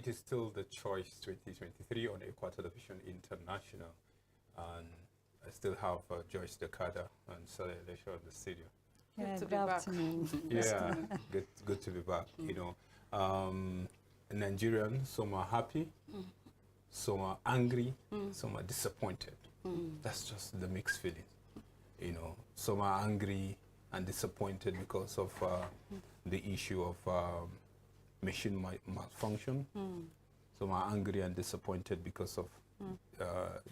it is still the Choice 2023 on Equa Television International. And I still have Joyce Dakada and Sarah Elisha in the studio. Yeah, Good to good be back. afternoon. Yeah, good to be back. You know, Nigerians, some are happy, some are angry, some are disappointed. That's just the mixed feelings. You know, some are angry and disappointed because of the issue of machine malfunction. Some are angry and disappointed because of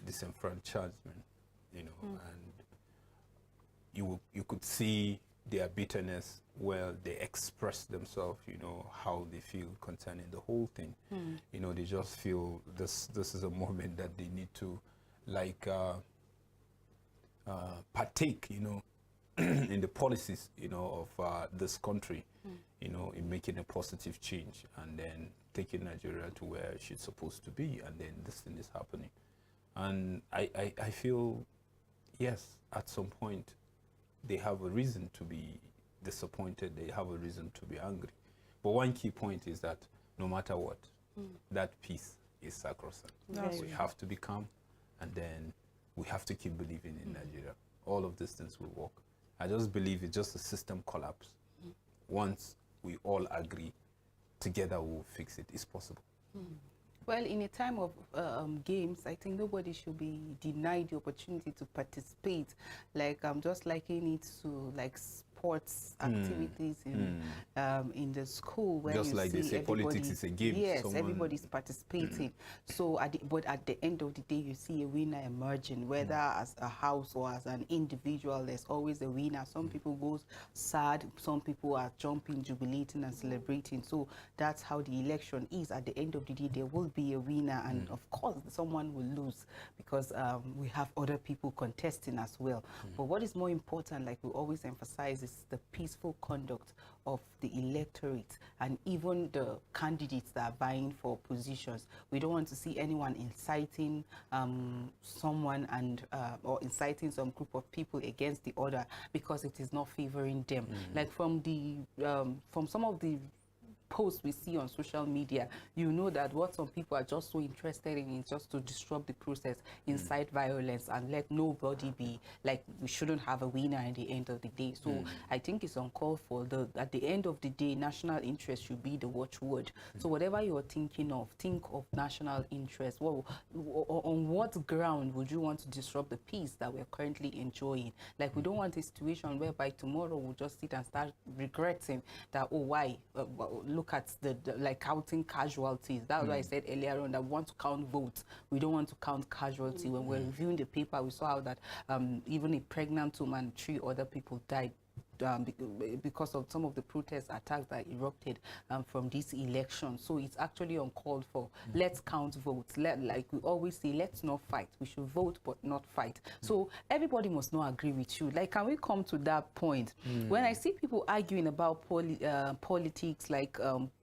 disenfranchisement. You know, and you could see their bitterness where they express themselves, you know, how they feel concerning the whole thing. You know, they just feel this is a moment that they need to, like, partake, you know, in the policies, you know, of this country, you know, in making a positive change and then taking Nigeria to where she's supposed to be, and then this thing is happening. And I feel, yes, at some point, they have a reason to be disappointed, they have a reason to be angry. But one key point is that no matter what, that peace is sacrosanct. We have to be calm, and then we have to keep believing in Nigeria. All of these things will work. I just believe it's just a system collapse. Once we all agree, together we'll fix it. It's possible. Well, in a time of games, I think nobody should be denied the opportunity to participate. Like, I'm just likening it to like sports activities in the school where Just you like see they say, everybody, politics is a game. Yes, everybody's participating. So, but at the end of the day, you see a winner emerging, whether as a house or as an individual. There's always a winner. Some people go sad, some people are jumping, jubilating, and celebrating. So that's how the election is. At the end of the day, there will be a winner, and of course, someone will lose because we have other people contesting as well. But what is more important, like we always emphasize, is the peaceful conduct of the electorate and even the candidates that are vying for positions. We don't want to see anyone inciting someone and or inciting some group of people against the other because it is not favoring them. Like from the from some of the posts we see on social media, you know that what some people are just so interested in is just to disrupt the process, incite violence, and let nobody be like, we shouldn't have a winner at the end of the day. So I think it's uncalled for. At the end of the day, national interest should be the watchword. So whatever you're thinking of, think of national interest. Well, on what ground would you want to disrupt the peace that we're currently enjoying? Like, we don't want a situation whereby tomorrow we'll just sit and start regretting that, oh, why? Look at the like counting casualties. That's why I said earlier on that we want to count votes. We don't want to count casualty. When we're reviewing the paper, we saw how that even a pregnant woman, 3 other people died because of some of the protest attacks that erupted from this election. So it's actually uncalled for. Let's count votes. Like we always say, let's not fight. We should vote but not fight. So everybody must not agree with you. Like, can we come to that point? When I see people arguing about politics, like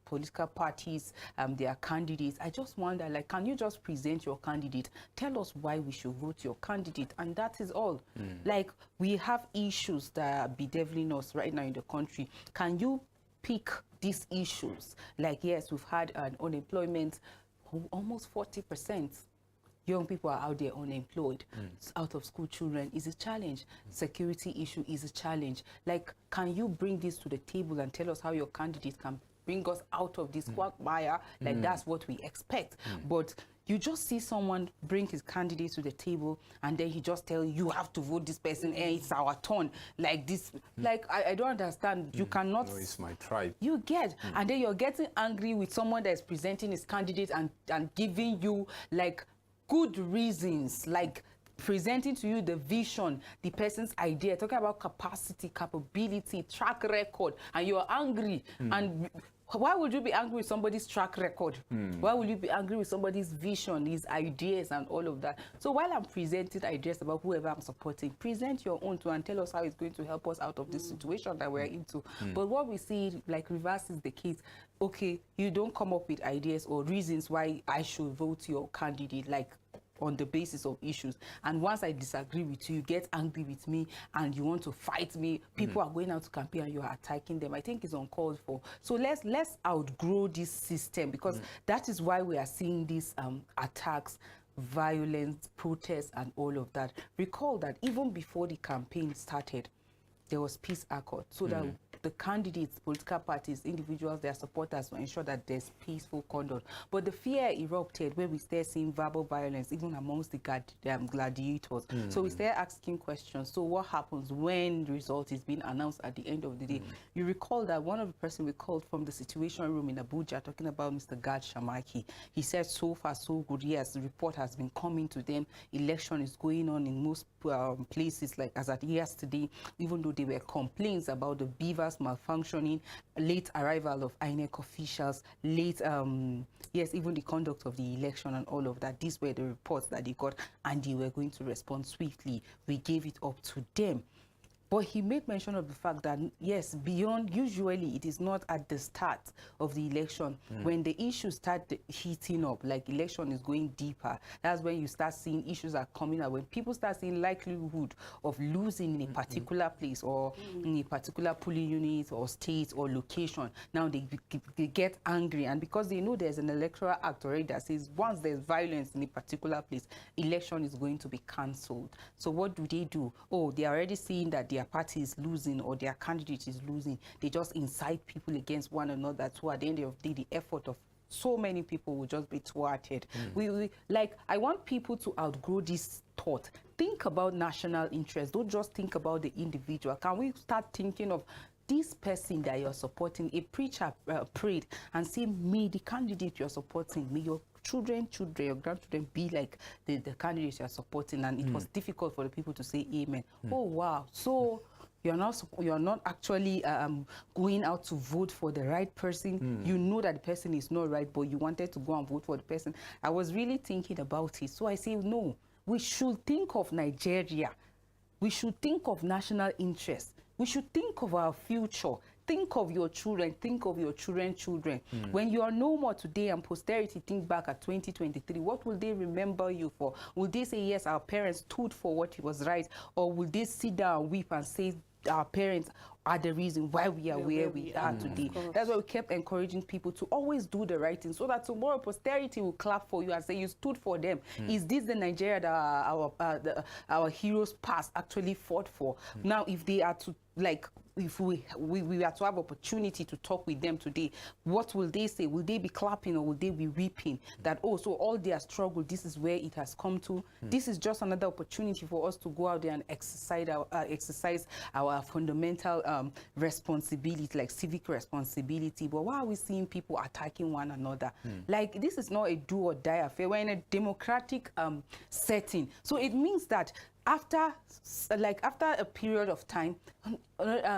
political parties, their candidates, I just wonder, like, can you just present your candidate? Tell us why we should vote your candidate, and that is all. Like, we have issues that are bedeviling us right now in the country. Can you pick these issues? Like, yes, we've had an unemployment, almost 40%. Young people are out there unemployed. Out of school children is a challenge. Security issue is a challenge. Like, can you bring this to the table and tell us how your candidate can bring us out of this quagmire? Like, that's what we expect. But you just see someone bring his candidate to the table and then he just tell you, you have to vote this person, and it's our turn. Like this, like, I don't understand. You cannot. No, it's my tribe. You get, and then you're getting angry with someone that is presenting his candidate and giving you like good reasons, like presenting to you the vision, the person's idea, talking about capacity, capability, track record, and you're angry. And why would you be angry with somebody's track record? Why would you be angry with somebody's vision, his ideas, and all of that? So while I'm presenting ideas about whoever I'm supporting, present your own too and tell us how it's going to help us out of this situation that we're into. But what we see, like, reverses the case. Okay, you don't come up with ideas or reasons why I should vote your candidate. Like, on the basis of issues. And once I disagree with you, you get angry with me and you want to fight me. People are going out to campaign and you are attacking them. I think it's uncalled for. So let's outgrow this system, because that is why we are seeing these attacks, violence, protests, and all of that. Recall that even before the campaign started, there was peace accord, so that the candidates, political parties, individuals, their supporters will ensure that there's peaceful conduct. But the fear erupted when we started seeing verbal violence, even amongst the gladiators. So we started asking questions. So what happens when the result is being announced at the end of the day? You recall that one of the person we called from the Situation Room in Abuja, talking about Mr. Gad Shamaki, he said so far so good. Yes, the report has been coming to them. Election is going on in most places, like as at yesterday, even though there were complaints about the beavers malfunctioning, late arrival of INEC officials, late, yes, even the conduct of the election and all of that. These were the reports that they got, and they were going to respond swiftly. We gave it up to them. But he made mention of the fact that, yes, beyond, usually it is not at the start of the election. When the issues start heating up, like election is going deeper, that's when you start seeing issues are coming up. When people start seeing likelihood of losing in a particular place or in a particular polling unit or state or location, now they get angry. And because they know there's an electoral act already that says once there's violence in a particular place, election is going to be cancelled. So what do? Oh, they're already seeing that their party is losing or their candidate is losing. They just incite people against one another, so at the end of the day, the effort of so many people will just be thwarted. I want people to outgrow this thought. Think about national interest. Don't just think about the individual. Can we start thinking of this person that you're supporting? A preacher prayed and said, may the candidate you're supporting, may your children, your grandchildren be like the candidates you're supporting. And it was difficult for the people to say amen. Oh, wow. So you're not actually going out to vote for the right person. You know that the person is not right, but you wanted to go and vote for the person. I was really thinking about it. So I say, no, we should think of Nigeria. We should think of national interest. We should think of our future. Think of your children. Think of your children's children. When you are no more today and posterity think back at 2023, what will they remember you for? Will they say, yes, our parents stood for what was right? Or will they sit down and weep and say, our parents are the reason why we are where we are today? That's why we kept encouraging people to always do the right thing, so that tomorrow posterity will clap for you and say you stood for them. Is this the Nigeria that our heroes past actually fought for? Now, if they are to, like, if we are to have opportunity to talk with them today, what will they say? Will they be clapping or will they be weeping? That, oh, so all their struggle, this is where it has come to. This is just another opportunity for us to go out there and exercise our fundamental responsibility, like civic responsibility. But why are we seeing people attacking one another? Like, this is not a do or die affair. We're in a democratic setting. So it means that after a period of time,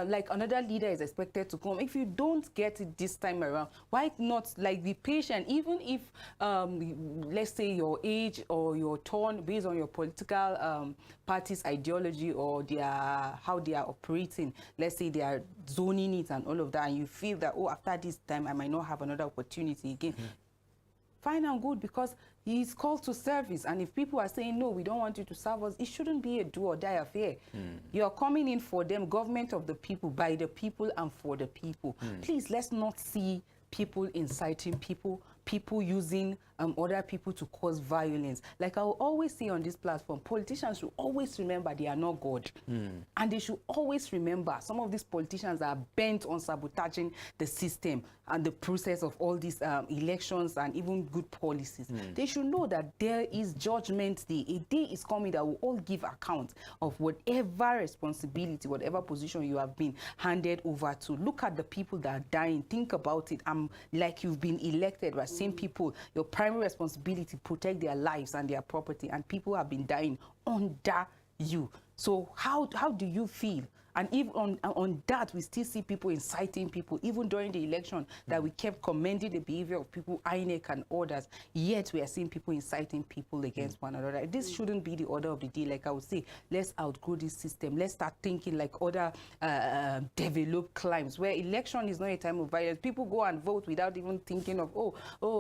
like another leader is expected to come. If you don't get it this time around, why not, like, be patient? Even if let's say your age or your tone based on your political party's ideology or how they are operating, let's say they are zoning it and all of that, and you feel that, oh, after this time I might not have another opportunity again. Fine and good, because he is called to service. And if people are saying, no, we don't want you to serve us, it shouldn't be a do or die affair. You're coming in for them, government of the people, by the people and for the people. Please, let's not see people inciting people using other people to cause violence. Like I will always say on this platform, politicians should always remember they are not God. And they should always remember some of these politicians are bent on sabotaging the system and the process of all these elections and even good policies. They should know that there is judgment day. A day is coming that will all give account of whatever responsibility, whatever position you have been handed over to. Look at the people that are dying. Think about it. Like you've been elected by same people. Your primary responsibility, protect their lives and their property, and people have been dying under you. So how do you feel And even on that, we still see people inciting people, even during the election, that we kept commending the behavior of people, INEC and others, yet we are seeing people inciting people against one another. This shouldn't be the order of the day. Like I would say, let's outgrow this system. Let's start thinking like other developed climes, where election is not a time of violence. People go and vote without even thinking of,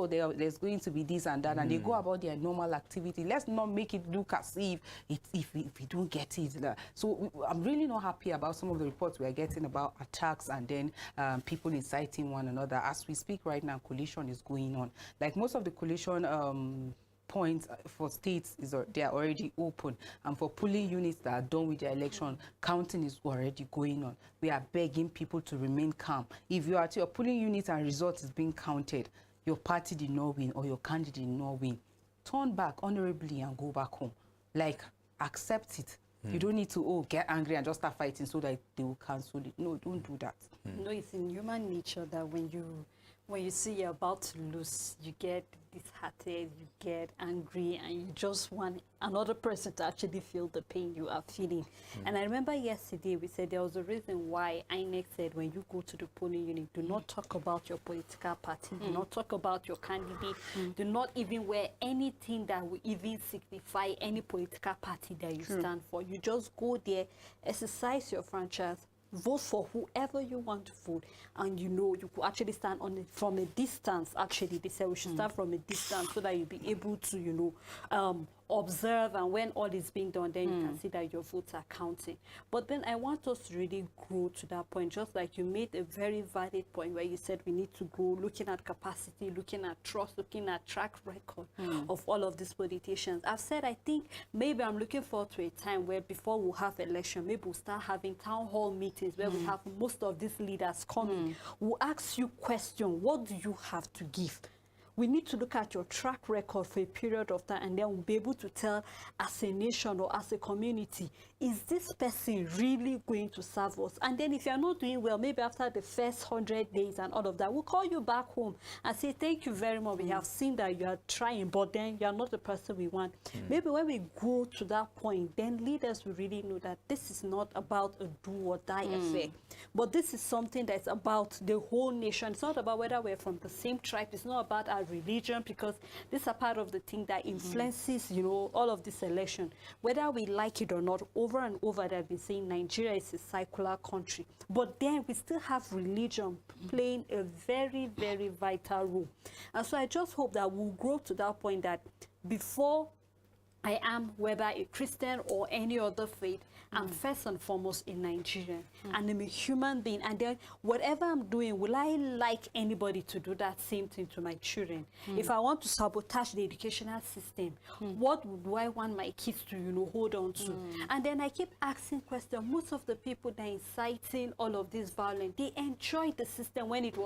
there's going to be this and that, and they go about their normal activity. Let's not make it look as if we don't get it. So I'm really not happy about some of the reports we are getting about attacks and then people inciting one another. As we speak right now, coalition is going on. Like most of the coalition points for states they are already open, and for polling units that are done with their election, counting is already going on. We are begging people to remain calm. If you are to your polling unit and result is being counted, your party did not win or your candidate did not win, turn back honorably and go back home. Like, accept it. You don't need to get angry and just start fighting so that they will cancel it. No, don't do that. No, it's in human nature that when you see you're about to lose, you get disheartened, you get angry, and you just want another person to actually feel the pain you are feeling. And I remember yesterday we said there was a reason why INEC said when you go to the polling unit, do not talk about your political party, do not talk about your candidate, do not even wear anything that will even signify any political party that you stand for. You just go there, exercise your franchise, vote for whoever you want to vote, and you could actually stand on it from a distance. Actually, they said we should start from a distance so that you'll be able to observe, and when all is being done, then you can see that your votes are counting. But then I want us to really grow to that point, just like you made a very valid point where you said we need to grow, looking at capacity, looking at trust, looking at track record of all of these politicians. I've said I think maybe I'm looking forward to a time where before we'll have election, maybe we'll start having town hall meetings where we have most of these leaders coming. We'll ask you question, what do you have to give? We need to look at your track record for a period of time, and then we'll be able to tell as a nation or as a community, is this person really going to serve us? And then if you're not doing well, maybe after the first 100 days and all of that, we'll call you back home and say, thank you very much. We have seen that you are trying, but then you're not the person we want. Maybe when we go to that point, then leaders will really know that this is not about a do or die affair, but this is something that's about the whole nation. It's not about whether we're from the same tribe. It's not about our religion, because these are part of the thing that influences, all of this election. Whether we like it or not, over and over they've been saying Nigeria is a secular country. But then we still have religion playing a very, very vital role. And so I just hope that we'll grow to that point that before I am, whether a Christian or any other faith, I'm first and foremost a Nigerian, and I'm a human being. And then whatever I'm doing, will I like anybody to do that same thing to my children? If I want to sabotage the educational system, what do I want my kids to, hold on to? And then I keep asking questions. Most of the people that are inciting all of this violence, they enjoy the system when it was